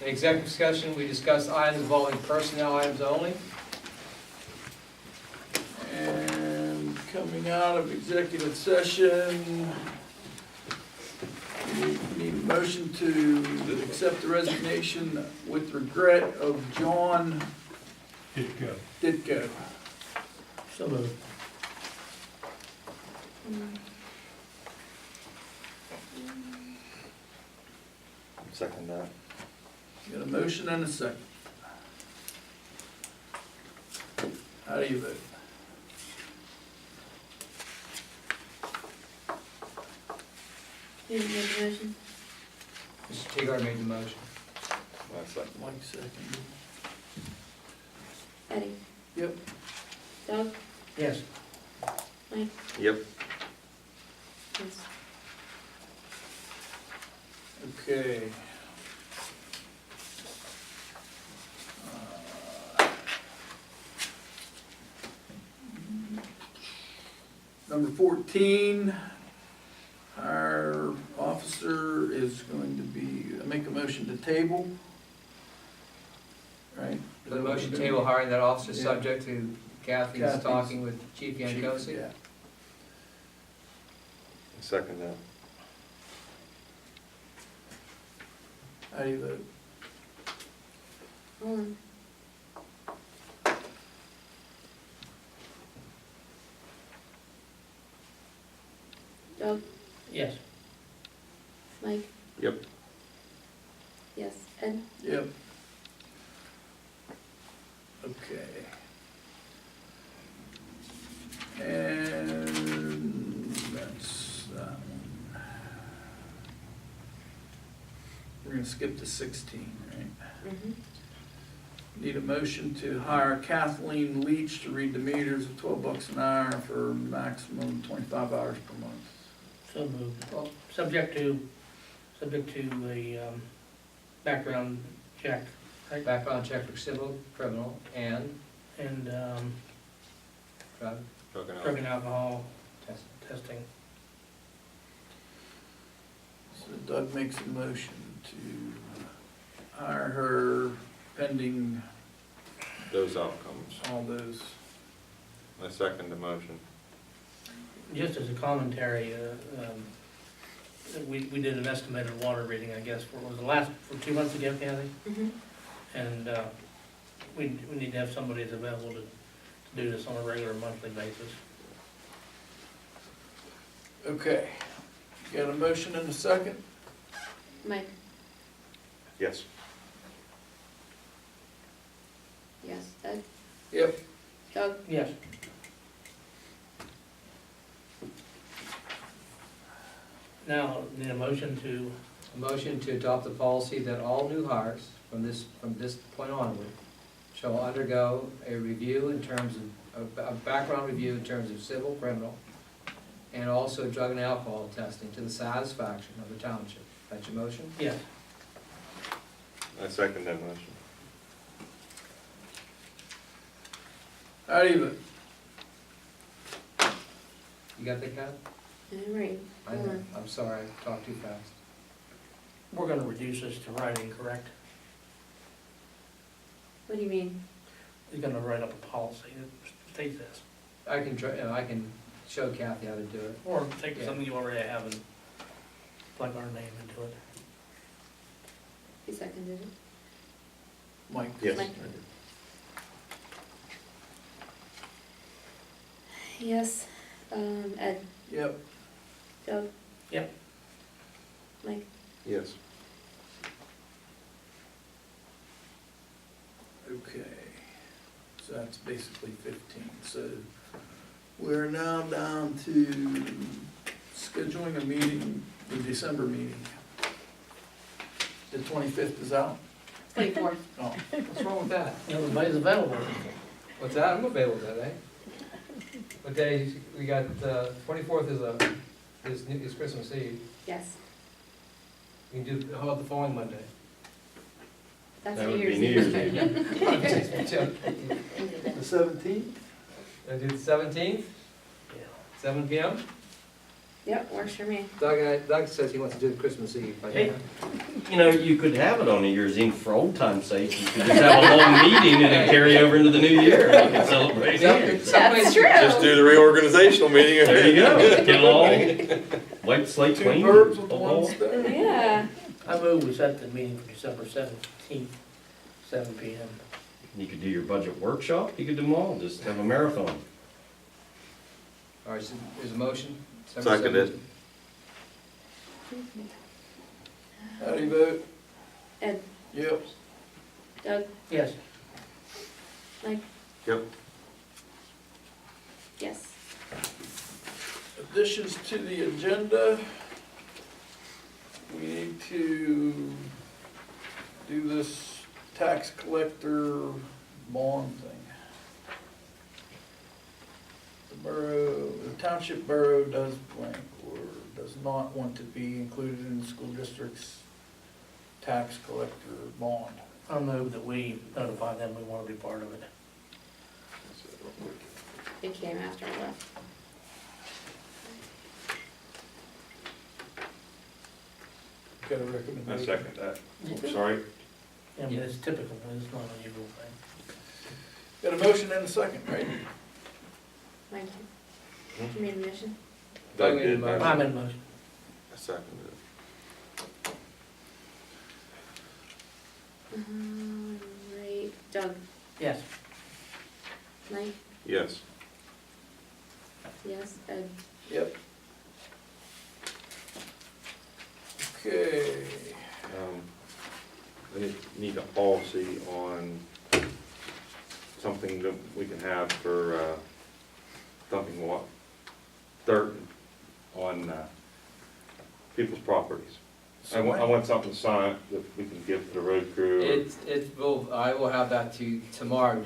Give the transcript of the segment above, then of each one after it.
In executive discussion, we discussed items involving personnel items only. And coming out of executive session, we need a motion to accept the resignation with regret of John Ditko. So moved. Second that. Got a motion and a second. How do you vote? You didn't make the motion? Mr. Tigard made the motion. Last second. Mike second. Eddie? Yep. Doug? Yes. Mike? Yep. Yes. Okay. Number 14, our officer is going to be, make a motion to table. Right? The motion table hiring that officer Yeah. subject to Kathy's Kathy's- talking with Chief Yankosi. Yeah. Second that. How do you vote? Hold on. Doug? Yes. Mike? Yep. Yes. Ed? Yep. Okay. And that's that one. We're gonna skip to 16, right? Mm-hmm. Need a motion to hire Kathleen Leach to read the meters at $12 an hour for maximum 25 hours per month. So moved. Well, subject to a background check, right? Background check for civil, criminal, and And drug drug and alcohol test. testing. So Doug makes a motion to hire her pending Those outcomes. all those. I second the motion. Just as a commentary, we did an estimated water reading, I guess, for 2 months ago, Kathy? Mm-hmm. And we need to have somebody that's available to do this on a regular monthly basis. Okay. Got a motion and a second? Mike? Yes. Yes. Ed? Yep. Doug? Yes. Now, need a motion to, A motion to adopt the policy that all new hires from this point onward shall undergo a review in terms of, a background review in terms of civil, criminal, and also drug and alcohol testing to the satisfaction of the township. That's your motion? yes. I second that motion. How do you vote? You got that, Kat? All right. I Hold know, on. I'm sorry, I talked too fast. We're gonna reduce this to writing, correct? What do you mean? He's gonna write up a policy that states this. I can show Kathy how to do it. Or take Yeah. something you already have and plug our name into it. He seconded it. Mike? Yes. Mike. Yes. Ed? Yep. Doug? Yep. Mike? Yes. Okay. So that's basically 15. So we're now down to scheduling a meeting, the December meeting. The 25th is out? 24th. Oh, What's wrong with that? Everybody's available. What's that? I'm available that day. What day, we got, 24th is Christmas Eve. Yes. We can do, how about the following Monday? That's That New would be Year's New Year's Eve. Yep, works for me. Doug says he wants to do the Christmas Eve. Hey, you know, you could have it on New Year's Eve for old time's sake. You could just have a long meeting and then carry over into the new year. You can celebrate here. That's true. Just do the reorganizational meeting. There you go. Get along. Wipe the slate Two clean. birds with Oh, one oh. stone. Yeah. I move we set the meeting for December 17th, 7 PM. You could do your budget workshop. You could do them all. Just have a marathon. All right, so there's a motion. Seconded. How do you vote? Ed, Yep. Doug, Yes. Mike, Yep. yes. Additions to the agenda. We need to do this tax collector bond thing. The township borough does blank or does not want to be included in the school district's tax collector bond. I'll move that we notify them we want to be part of it. It came after I left. Got a I recommendation? second that. I'm sorry. I mean, it's typical, it's not an unusual thing. Got a motion and a second, right? Mike, you made a motion? Doug made a did. motion. I'm in motion. I seconded it. Right, Doug, Yes. Mike, Yes. yes, Ed, Yep. Okay. We need a policy on something that we can have for dumping what, dirt on people's properties. I want something signed that we can give to the road crew. I will have that to you tomorrow,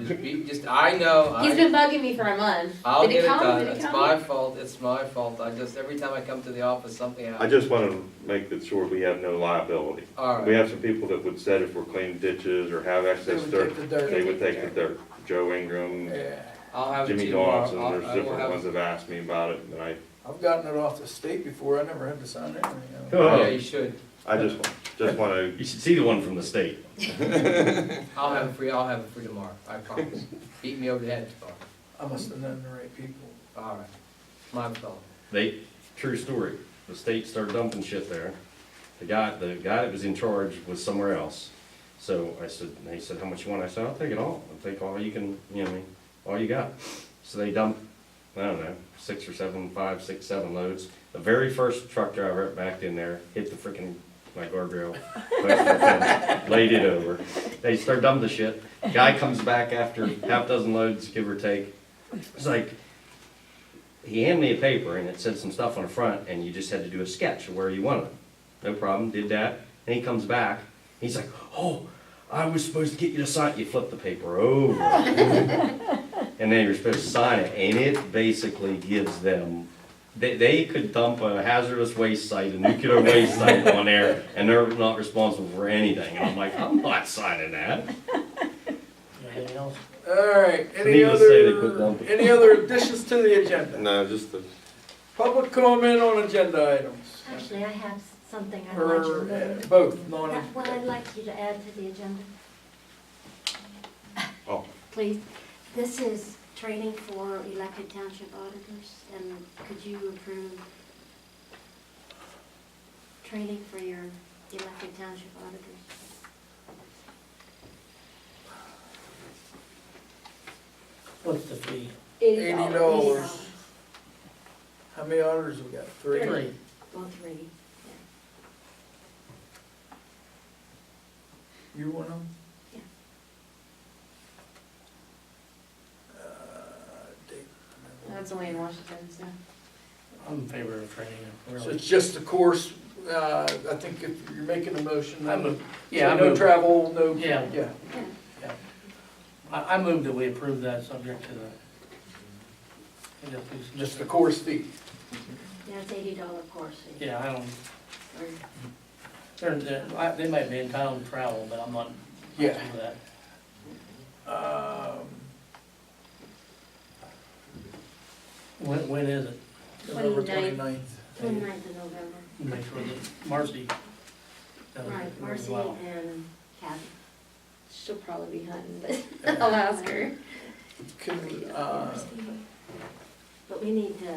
I know. he's been bugging me for a month. I'll Did get it it come? done, Did it it's come? my fault, every time I come to the office, something I happens. just want to make it sure we have no liability. All We right, have some people that would said if we're cleaning ditches or have excess They would dirt, take the dirt. they would take the dirt. Joe Ingram, Yeah, I'll have it to Jimmy you tomorrow. Dawson, there's I will different have- ones that have asked me about it, and I've gotten it off the state before, I never had to sign anything. Oh. Yeah, you should, I just want to, You should see the one from the state. I'll have it for tomorrow, I promise. Beat me over the head tomorrow. I must have known the right people. All right, my fault. True story. The state started dumping shit there. The guy that was in charge was somewhere else. So he said, how much you want? I said, I'll take it all. I'll take all you can, all you got. So they dumped, I don't know, 6 or 7, 5, 6, 7 loads. The very first truck driver backed in there, hit the freaking, my guardrail, laid it over. They start dumping the shit. Guy comes back after half dozen loads, give or take. It's like, he handed me a paper and it said some stuff on the front and you just had to do a sketch of where you wanted them. No problem, did that. And he comes back, he's like, oh, I was supposed to get you to sign. You flip the paper over. And then you're supposed to sign it, and it basically gives them, they could dump a hazardous waste site, a nuclear waste site on there, and they're not responsible for anything. And I'm like, I'm not signing that. Anything else? All right, So needless to say, they quit dumping. any other additions to the agenda? no, just the, Public comment on agenda items? Actually, I have something I'd like you Or to, both, non, what I'd like you to add to the agenda. oh, Please, this is training for elected township auditors, and could you approve training for your elected township auditors? What's the fee? $80. How many auditors we got? Three? Three. Well, 3. You want them? Yeah. Dave. That's only in Washington, so. I'm in favor of training, So really. it's just a course, I think if you're making a motion, I then, move, so yeah, I no move, travel, no, Yeah. yeah. Yeah. I move that we approve that subject to the. I guess we- Just the course fee. Yeah, it's $80 course. Yeah, I don't, Or- they might be entitled to travel, but I'm not. Yeah. for that. Um, When is it? November 29th. 29th. 29th of November. Make sure that Marcy does it Right, very Marcy well. and Kathy. She'll probably be hunting, but I'll ask her. Can, But we need to,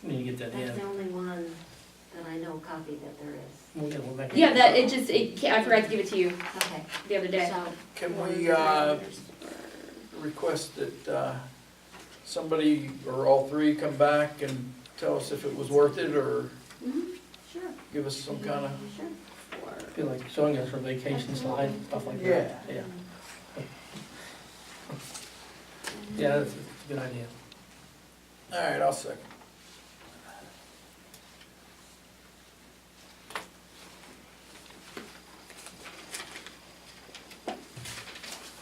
We need to get that that's the in. only one that I know copy that there is. We'll make it- Yeah, that, I forgot to give it to you Okay, the other day. so. can one we, of request that, somebody or all three come back and tell us if it was worth it, or Mhm, Sure. give us some kind of, Sure. I feel like showing us her vacation slide, stuff like that. Yeah. Yeah, that's a good idea. all right, I'll second.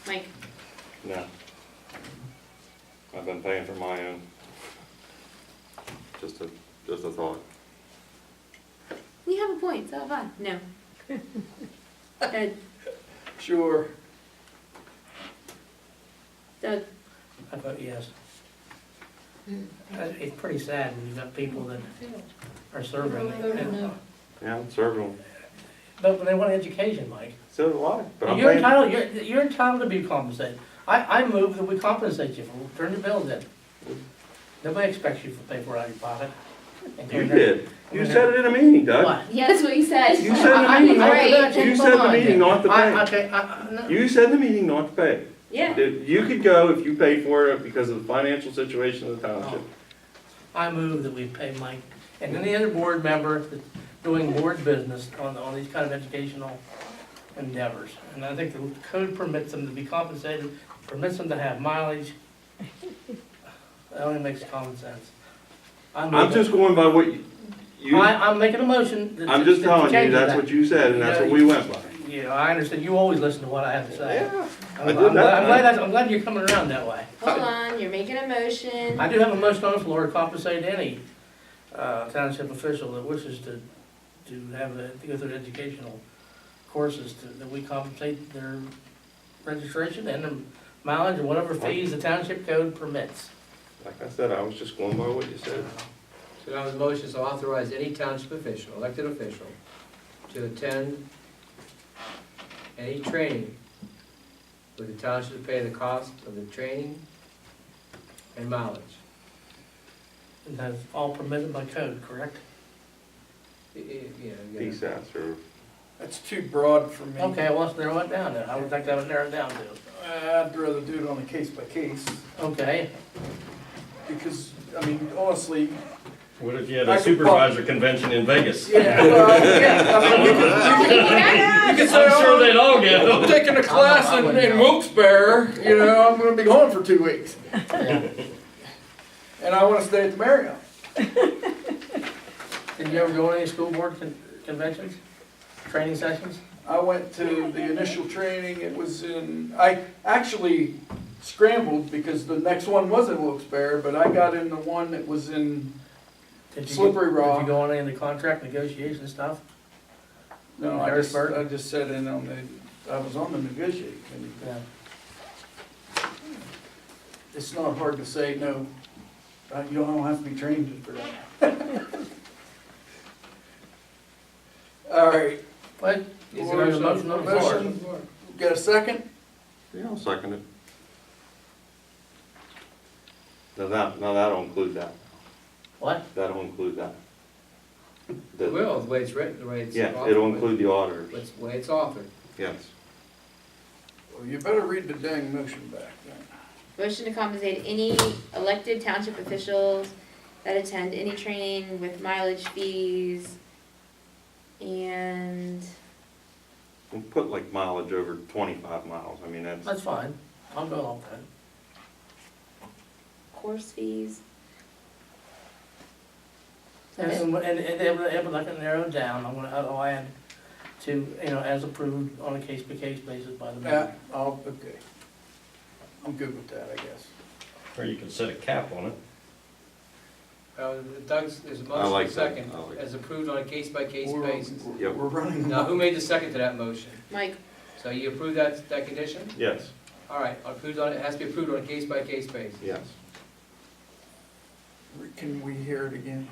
Mike, No. I've been paying for my own. Just a thought. we have a point, so have I. No. Ed, Sure. Doug, I vote yes. It's pretty sad when you've got people that are serving. and- Yeah, I'm serving. But they want education, Mike. So do I, but I'm You're paying. entitled, you're entitled to be compensated. I move that we compensate you for, turn your bills in. Nobody expects you to pay for it out of your pocket. You did. You said it in a meeting, Doug. What? yeah, that's what you said. You said in the meeting not Right. to pay. You said in the meeting not to pay. Okay, no. You said in the meeting not to pay. Yeah. That you could go if you paid for it because of the financial situation of the township. I move that we pay Mike and any other board member that's doing board business on these kind of educational endeavors. And I think the code permits them to be compensated, permits them to have mileage. That only makes common sense. I'm just going by what you, I'm making a motion. I'm just telling you, that's what you said, and that's what we went by. Yeah, I understand. You always listen to what I have to say. Yeah. I'm I did that. I'm glad you're coming around that way. Hold on, you're making a motion. I do have a motion on the floor to compensate any township official that wishes to go through educational courses, that we compensate their registration and their mileage and whatever fees the township code permits. Like I said, I was just going by what you said. So now the motion is to authorize any township official, elected official, to attend any training with the township to pay the cost of the training and mileage. And that's all permitted by code, correct? Yeah. PSATs or, That's too broad for me. Okay, well, let's narrow it down then. I would think that would narrow it down to. I'd rather do it on a case by case, Okay, because, I mean, honestly, What if you had I a could supervisor convention in Vegas? yeah, yeah, I mean, you could say, I'm sure they'd all I'm go. taking a class in Wilkes-Barre, you know, I'm gonna be gone for 2 weeks, yeah. and I wanna stay at the Marriott. Did you ever go to any school board conventions, training sessions? I went to the initial training, it was I actually scrambled because the next one was in Wilkes-Barre, but I got in the one that was in, Did you Slippery Rock. Did you go on any of the contract negotiation stuff? no, Harrisburg? I just sat in on I was on the negotiating committee. Yeah. It's not hard to say, no, you don't have to be trained for that. All right, What? Is there a motion on the floor? Motion. got a second? yeah, I'll second it. Now that'll include that. What? That'll include that. It will, the way it's written, the way it's. Yeah, authored, it'll include the auditors, The way it's authored. yes. Well, you better read the dang motion back then. Motion to compensate any elected township officials that attend any training with mileage fees and We'll put like mileage over 25 miles, I mean, That's fine. I'll go along with that. course fees. And if I can narrow it down, I'll add to, as approved on a case-by-case basis by the mayor. Okay. I'm good with that, I guess. Or you could set a cap on it. There's a I motion, like and that. second, I like as approved on a case-by-case We're- basis. Yep. We're running. Now, who made the second to that motion? Mike, So you approve that condition? Yes, All right, approved on, it has to be approved on a case-by-case basis. yes. Can we hear it again?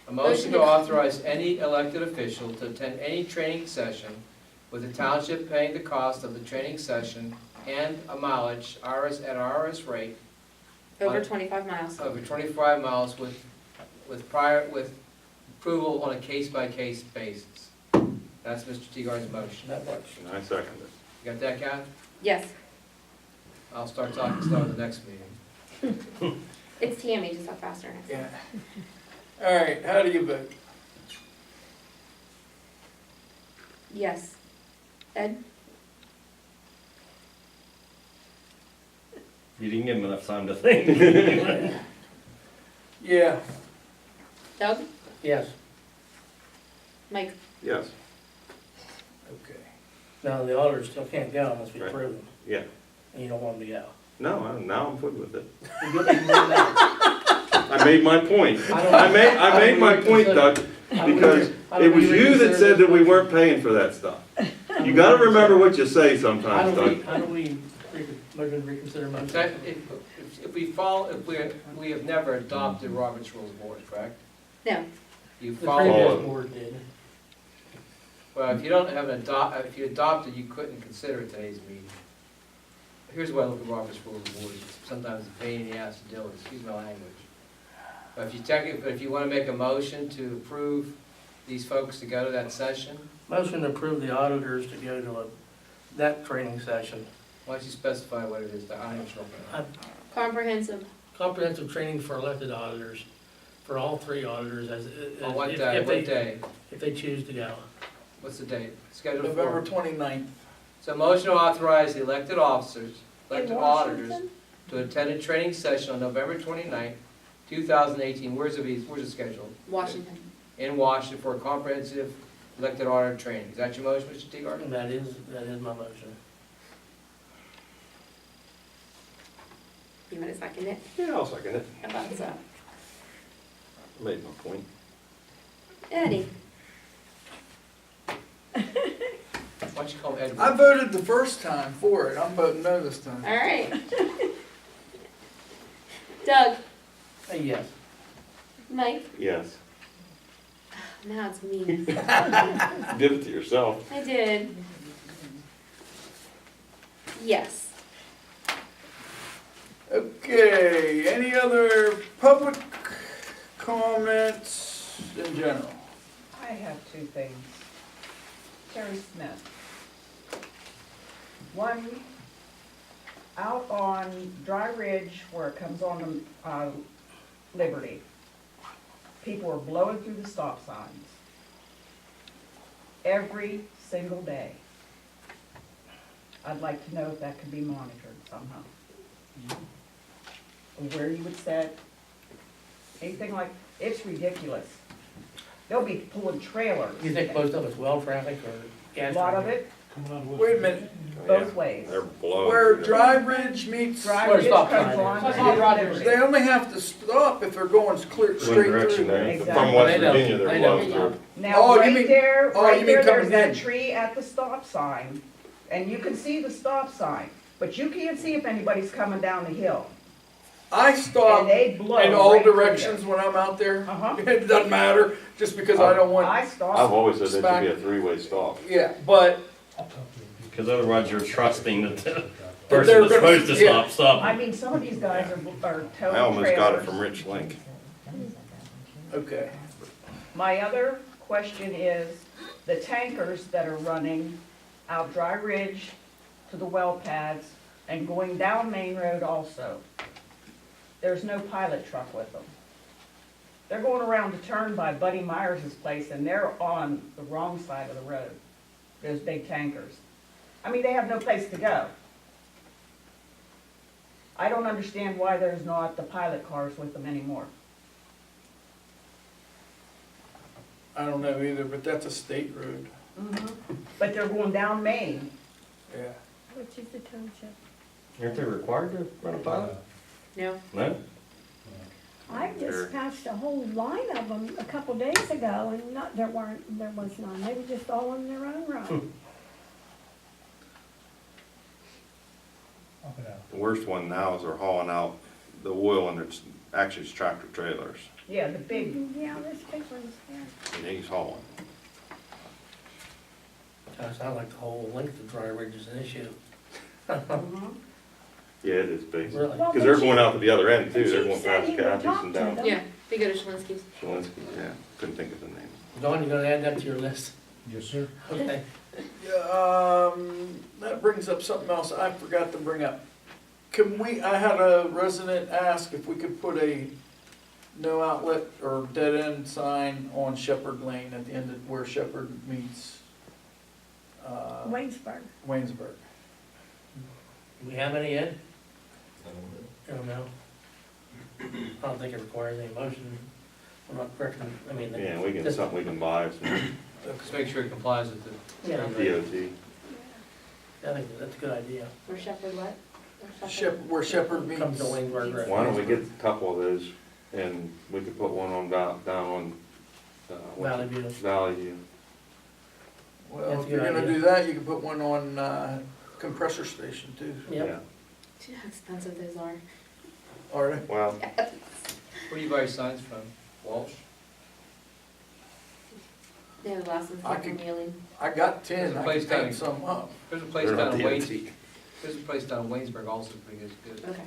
A motion to authorize any elected official to attend any training session with the township paying the cost of the training session and a mileage, at RS rate, Over 25 miles. over 25 miles with approval on a case-by-case basis. That's Mr. Teagar's motion. That works. And I second it. You got that, Kath? Yes, I'll start talking slow at the next meeting. it's Tammy, just talk faster next time. Yeah. All right, how do you vote? Yes. Ed? You didn't give him enough time to think. Yeah. Doug? Yes. Mike? Yes. Okay. No, the auditors still can't go unless we Right. approve them, Yeah. and you don't want them to go. No, now I'm good with it. You can do that. I made my point. I don't- I made my point, Doug, because it was you that said that we weren't paying for that stuff. You gotta remember what you say sometimes, Doug. How do we reconsider motion? If we have never adopted Robert's Rules of Order, correct? No. You The follow, previous board did. well, if you don't have if you adopted, you couldn't consider it today's meeting. Here's why I look at Robert's Rules of Order, sometimes it's a pain in the ass to deal with, excuse my language. But if you wanna make a motion to approve these folks to go to that session, Motion to approve the auditors to go to that training session. why don't you specify what it is, I am sure. Comprehensive. Comprehensive training for elected auditors, for all three auditors as. On what if- day, if what they- day? If they choose to go. What's the date? Scheduled November for. 29th. So motion to authorize the elected officers, elected In auditors, Washington? to attend a training session on November 29th, 2018. Where's it scheduled? Washington. In Washington for a comprehensive elected auditor training. Is that your motion, Mr. Teagar? And that is my motion. You want to second it? Yeah, I'll second it. I thought so. I made my point. Eddie? Why don't you call Edward? I voted the first time for it. I'm voting no this time. All right. Doug? Yes. Mike? Yes. Now it's me. You did it to yourself. I did. Yes. Okay, any other public comments in general? I have two things. Terry Smith. One, out on Dry Ridge where it comes on Liberty, people are blowing through the stop signs every single day. I'd like to know if that could be monitored somehow. Where you would set, anything like, it's ridiculous. They'll be pulling trailers. You think most of it's well traffic or A gas? lot of traffic? it, Wait a minute, both ways. They're blowing. where through Dry Ridge meets, Dry Where Ridge stop comes sign on. is. That's That's all not Liberty. they only have to stop if they're going clear One straight direction through. there. Exactly. From West They don't- Virginia, they they're don't- blowing through. Now, Oh, you right mean- there, oh, right you there, mean there's coming that in. tree at the stop sign, and you can see the stop sign, but you can't see if anybody's coming down the hill. I And stop they blow in all right through directions when I'm out there. Uh-huh. It doesn't matter, just because I don't there. want, I I've stop, always said there should be a three-way stop. yeah, but Because otherwise you're trusting that the they're person that's gonna- supposed to yeah. stop. I mean, some of these guys are towing trailers. I almost got it from Rich Link. okay. My other question is, the tankers that are running out Dry Ridge to the well pads and going down Main Road also, there's no pilot truck with them. They're going around the turn by Buddy Myers' place and they're on the wrong side of the road, those big tankers. I mean, they have no place to go. I don't understand why there's not the pilot cars with them anymore. I don't know either, but that's a state road. But they're going down Main. Yeah. Which is the township. Aren't they required to run a pilot? No. No? I They're- just passed a whole line of them a couple days ago and there was none. They were just all on their own right. The worst one now is they're hauling out the oil and it's actually tractor trailers. Yeah, the big, Yeah, there's big ones, yeah. And he's hauling. Gosh, I like the whole length of Dry Ridge is an issue. Yeah, it is big. Really? Well, Because they're but going you- out to the other end but too, they're you going said past you would Kathy's talk and to down them. Yeah, they go to Shalinski's. Shalinski, yeah, couldn't think of the name. Dawn, you gonna add that to your list? Yes, sir. Okay. Yeah, that brings up something else I forgot to bring up. I had a resident ask if we could put a no outlet or dead end sign on Shepherd Lane at the end of where Shepherd meets, Waynesburg. Waynesburg. Do we have any, Ed? I don't know. I don't think it requires any motion. I'm not correct, I mean. Yeah, we can, just- something we can buy, some Just make sure it complies with the. Yeah, DOT. I think that's a good idea. Or Shepherd what? Or Where Shepherd meets. Comes to Waynesburg, right? Why don't we get a couple of those, and we could put one on down on, Valley View. Valley View. Well, That's a if you're good gonna idea. do that, you can put one on, compressor station too. Yep. Yeah. Do you know how expensive those are? Are they? Well, Where do you buy your signs from? Walsh? They have the last ones I from could- Wheeling. I got 10, There's a I place can down paint in- some up. There's a place they're not down in Waynes, DOT. there's a place down in Waynesburg also pretty good. Okay,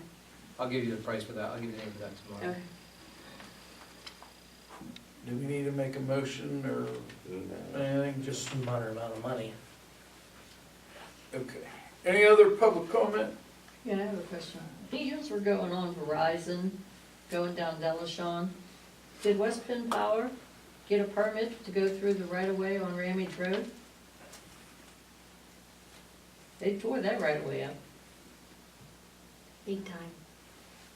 I'll give you the price for that, I'll give you the name for that tomorrow. okay. Do we need to make a motion or anything? Just Just, a minor amount of money. okay. Any other public comment? Yeah, I have a question. Heaters were going on Verizon, going down Delashon. Did West Penn Power get a permit to go through the right-of-way on Ramage Road? They tore that right-of-way up. Big time.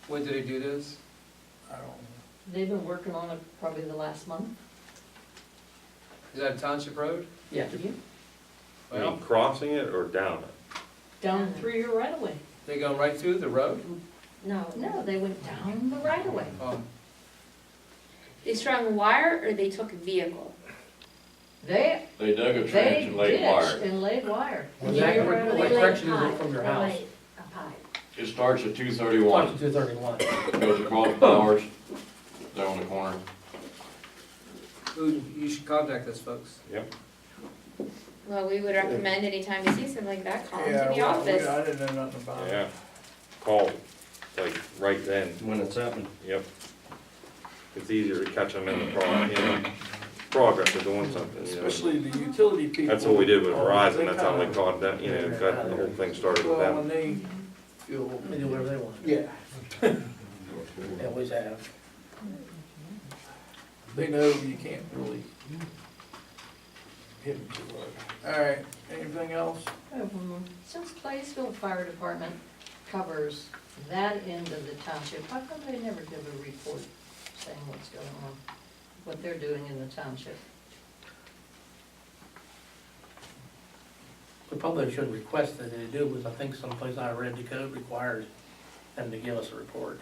When did they do this? I don't know. They've been working on it probably the last month. Is that a township road? Yeah. I mean, Well, crossing it or down it? Down through your right-of-way. they go right through the road? No, they went down the right-of-way. Oh, They strung wire or they took a vehicle? They They dug a trench They and laid ditched wire. and laid wire. Was Yeah, that, you're what right. direction is it from your house? It starts at 231, Watch 231. goes across Bowers, down the corner. Who, you should contact us, folks. Yep. Well, we would recommend anytime you see something like that, call into the well, office. I didn't know nothing about it. Yeah. Call, like, right then. When it's happening. Yep. It's easier to catch them in the progress of doing something, you know. Especially the utility people. That's what we did with Oh, Verizon, they that's how we kinda- caught that, you know, got the whole thing started with Well, them. when they feel, They do whatever they want. yeah, They always have. they know you can't really hit them too hard. All right, anything else? Since Claysville Fire Department covers that end of the township, how come they never give a report saying what's going on, what they're doing in the township? We probably should request that they do, because I think someplace I read the code requires them to give us a report.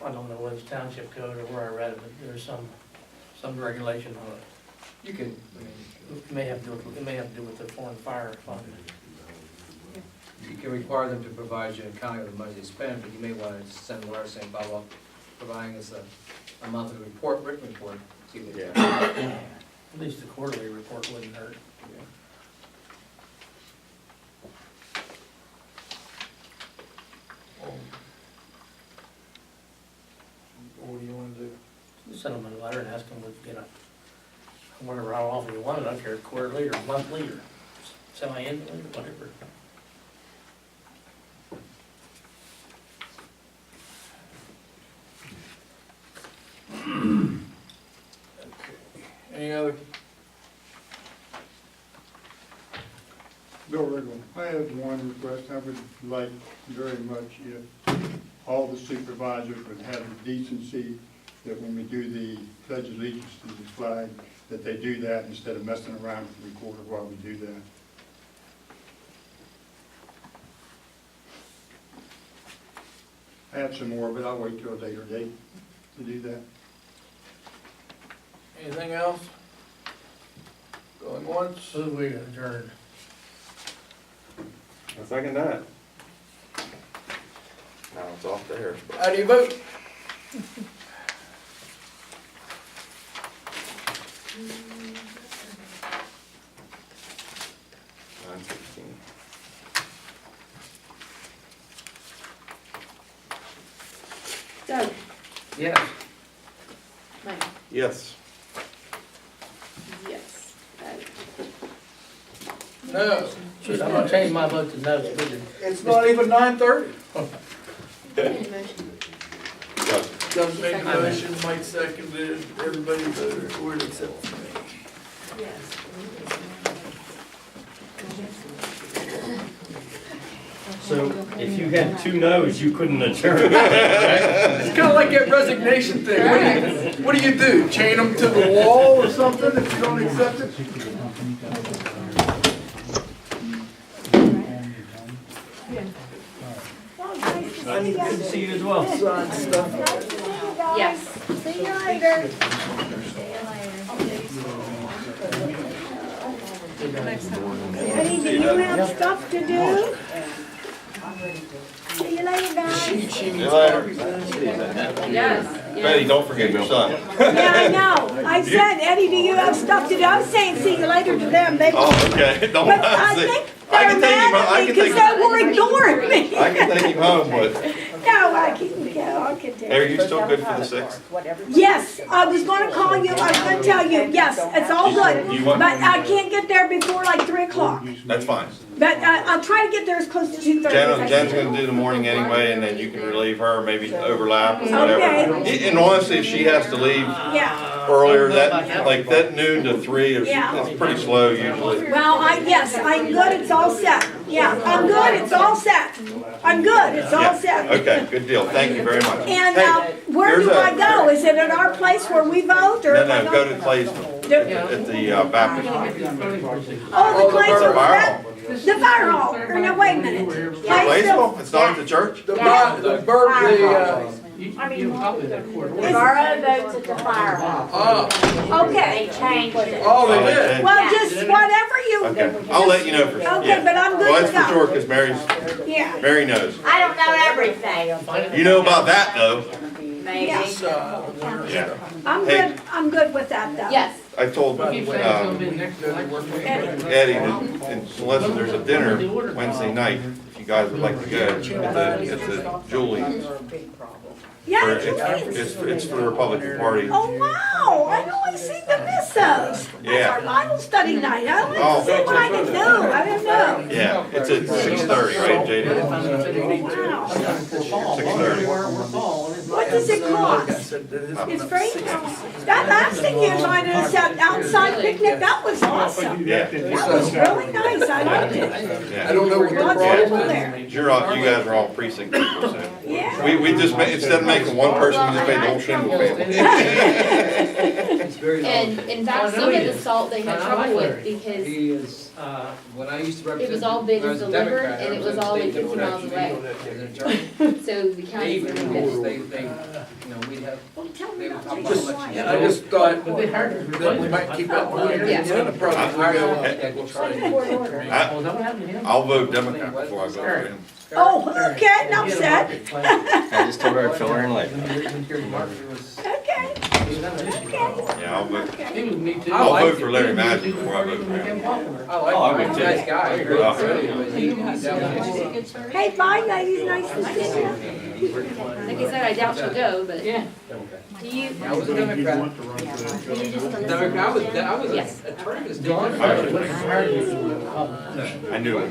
I don't know whether it's township code or where I read it, but there's some regulation on it. You can, I mean, It may have to do with the foreign fire fund. you can require them to provide you an accounting of the money they spend, but you may want to send a letter saying, Bob, providing us a monthly report, written report. See what- Yeah. At least the quarterly report wouldn't hurt. What do you wanna do? Just send them a letter and ask them, whatever, how often you want it, I don't care, quarterly or monthly or semi-annually or whatever. Any other? Bill Riggle, I have one request. I would like very much if all the supervisors would have the decency that when we do the pledge of allegiance to the flag, that they do that instead of messing around with the recorder while we do that. I have some more, but I'll wait till a later date to do that. Anything else? Going once? So we adjourn. I second that. Now it's off there. How do you vote? Doug, Yes. Mike, Yes. yes. No, Shoot, I'm gonna change my vote to no, so we can- it's not even 9:30. Any motion? Doug made a motion, Mike seconded, everybody voted for it except for me. So if you had 2 no's, you couldn't adjourn. It's kinda like that resignation thing, what do you do, chain them to the wall or something if you don't accept it? Well, nice to see you. Good to see you as well. Sign stuff. Nice to see you guys. Yes. See you later. Eddie, do you have stuff to do? See you later, guys. See you later. Yes. Betty, don't forget your son. Yeah, I know. I said, Eddie, do you have stuff to do? I was saying see you later to them. They, Oh, okay. Don't but I think I they're can take him, mad I at me can because take, they were ignoring me. I can take him home, but No, I can go. I can take are it. you still good for the 6th? Yes, I was gonna call you. I was gonna tell you. Yes, it's all good. You want- But I can't get there before like 3 o'clock. That's fine. But I'll try to get there as close to 2:30 as I Jen's can. gonna do the morning anyway, and then you can relieve her, maybe overlap or whatever. Okay. And honestly, if she has to leave Yeah. earlier, that, like that noon to 3 is, Yeah. is pretty slow usually. Well, yes, I'm good. It's all set. Yeah, I'm good. It's all set. I'm good. It's all Yeah. set. Okay, good deal. Thank you very much. And Hey, where there's do a- I go? Is it at our place where we vote or? No, am I no, go going- to Claysville Do- at the Baptist. Oh, the place Fire over hall. that? The fire hall. Or no, wait a minute. Claysville? It's not at the church? The bird, You copy that court order. Is- votes at the fire hall. Okay. They changed it. oh, they did. Well, just whatever you. Okay, I'll let you know for sure. Okay, but I'm Well, good that's to for sure, go. because Yeah. Mary knows. I don't know everything. You know about that, though. Maybe. It's, Yeah. I'm Hey. good. I'm good with that though. Yes. I told Keep saying it's gonna be next election. Eddie that unless there's a dinner Wednesday night, if you guys would like to go, at the Julie's. Yeah, For- it's It's for the Republican Party. Oh, wow, I always seem to miss those. Yeah. That's our Bible study night. I Oh. always see what I can do. I don't know. Yeah, it's at 6:30, right, JD? Wow. 6:30. What does it cost? It's free? That last thing you invited us at outside picnic, that was awesome. Yeah, That was really nice. I liked it. I yeah. don't know what the Lots of problem people is. there. You guys are all precinct people, so. Yeah. We just made, instead of making one person, we just made the whole Shingle family. It's very And long. in fact, some of the salt they had trouble with because He is, when I used to represent. it was all bid I and was a delivered Democrat, and I it was was all like state 50 miles Democrat. away. As an attorney, So the they county even really rules, did. they, you know, we'd have, Well, tell me they would about talk this. about elections. Yeah, I just thought But they hired you. that we might keep up with it. Yeah. It's gonna probably go up. Oh, is that what happened to him? I'll vote Democrat before I vote for him. Oh, okay, enough said. I just told her I'd fill her in later. Okay. Yeah, I'll vote. He was me too. I'll vote for Larry Magic before I vote for him. Became popular. I like Oh, I him, would he's a too. nice guy, very good, but he definitely. Hey, bye, ladies. Nice to see you. Like I said, I doubt she'll go, but Yeah. do you? I was a Democrat. Democrat, I was Yes. a attorney, was John, I knew it.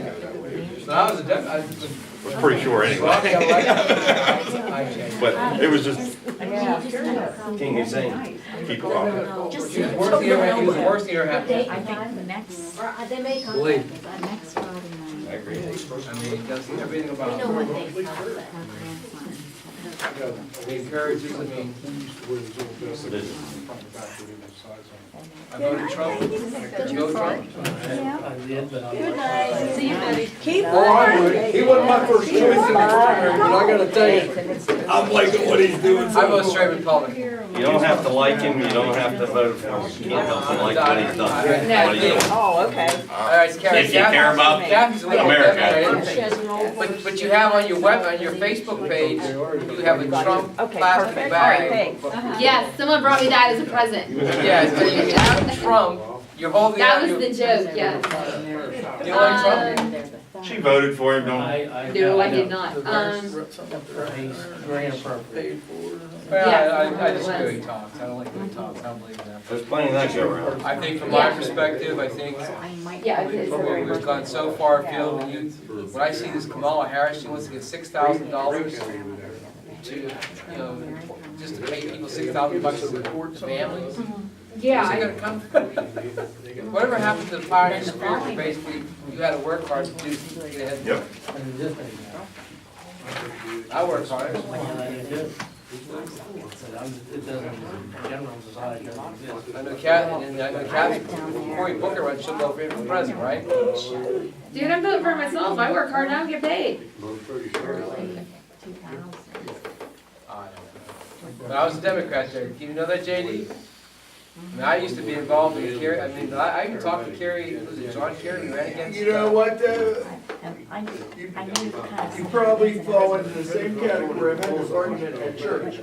No, I was a Democrat. Was pretty sure anyway. I changed. But it was just, King Hussein. keep quiet. He was worse than you ever had. I think next, They may come. Believe. next Friday I night. agree. I mean, he does everything We about know it. what they He encourages, I mean, So this- I voted Trump. Go Trump. Yeah. I did, but I'm. Good night. See you, Betty. Keep Oh, I on. would. He wasn't my first choice in the primary, but I gotta tell you, I'm liking what he's doing. I vote straight Republican. You don't have to like him, you don't have to vote for him, you can't help but like what he's done, No. what he's doing. Oh, okay. All right, Kathy. If you care about Kathy's a little America. Democratic. But you have on your on your Facebook page, you have a Trump Okay, plastic perfect. All right, bag. thanks. Yes, someone brought me that as a present. Yeah, so you have Trump, you're holding That out was the your, joke, yes. you don't like Trump? She voted for him, don't No, I did not. He's very inappropriate. Paid for. Well, Yeah, I just it the way was. he talks, I don't like the way he talks, I don't believe in that. There's plenty of that go around. I think from my perspective, I think Yeah, it's very we've gone so far afield, when I see this Kamala Harris, she wants to get $6,000 to, you know, just to pay people $6,000 to report to families. Yeah, Is it gonna come? Whatever happened to the pioneer spirit, where basically you had to work hard to do, get ahead. Yep. I work hard. It doesn't, general society doesn't exist. I know Kathy, Cory Booker runs, she'll go for president, right? dude, I'm voting for myself. I work hard and I don't get paid. But I was a Democrat there. Do you know that, JD? I mean, I used to be involved in Kerry, I mean, I even talked to Kerry, was it John Kerry, who ran against? You know what, you probably fall into the same category. I've had this argument at church.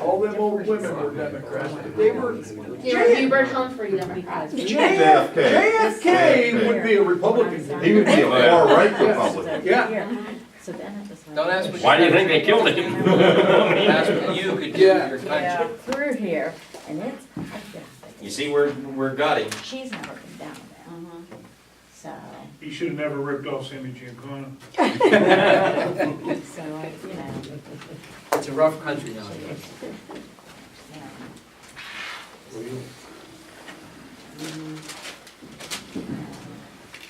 All them old women were Democrats, but they were, Hubert Humphrey, Democrat. JFK would be a Republican. he? He would be a far-right Republican. Yeah. Don't ask what Why do you think they killed him? Ask what you could do for your Yeah, country. through here, and it's, You see, we're gutting. she's never been down there. So, He should have never ripped off Sammy Giancana. so, you know, It's a rough country nowadays.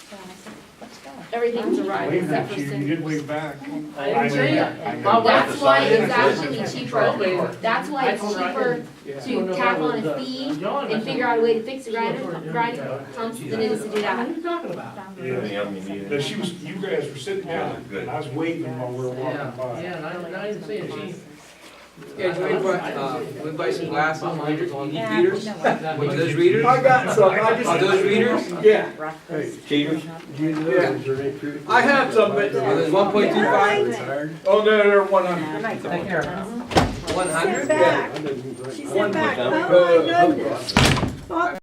so I said, let's go. Everything's a ride Wave except at for you, you sin. did wave back. I agree. That's why it's actually cheaper, that's why it's cheaper to tack on a fee and figure out a way to fix the grinding pumps than it is to do that. What are you talking about? But she was, you guys were sitting down, and I was waving while we were walking by. Yeah, and I didn't see it, she. Yeah, we buy some glasses, readers, you need Yeah, readers? you know what? Are those readers? I got some, I just. Are those readers? Yeah, Cheaters? yeah. I have some, but. Are those 1.25? Oh, no, they're 100. Take care. 100? Sit back. She sat back. Oh, my goodness. Well,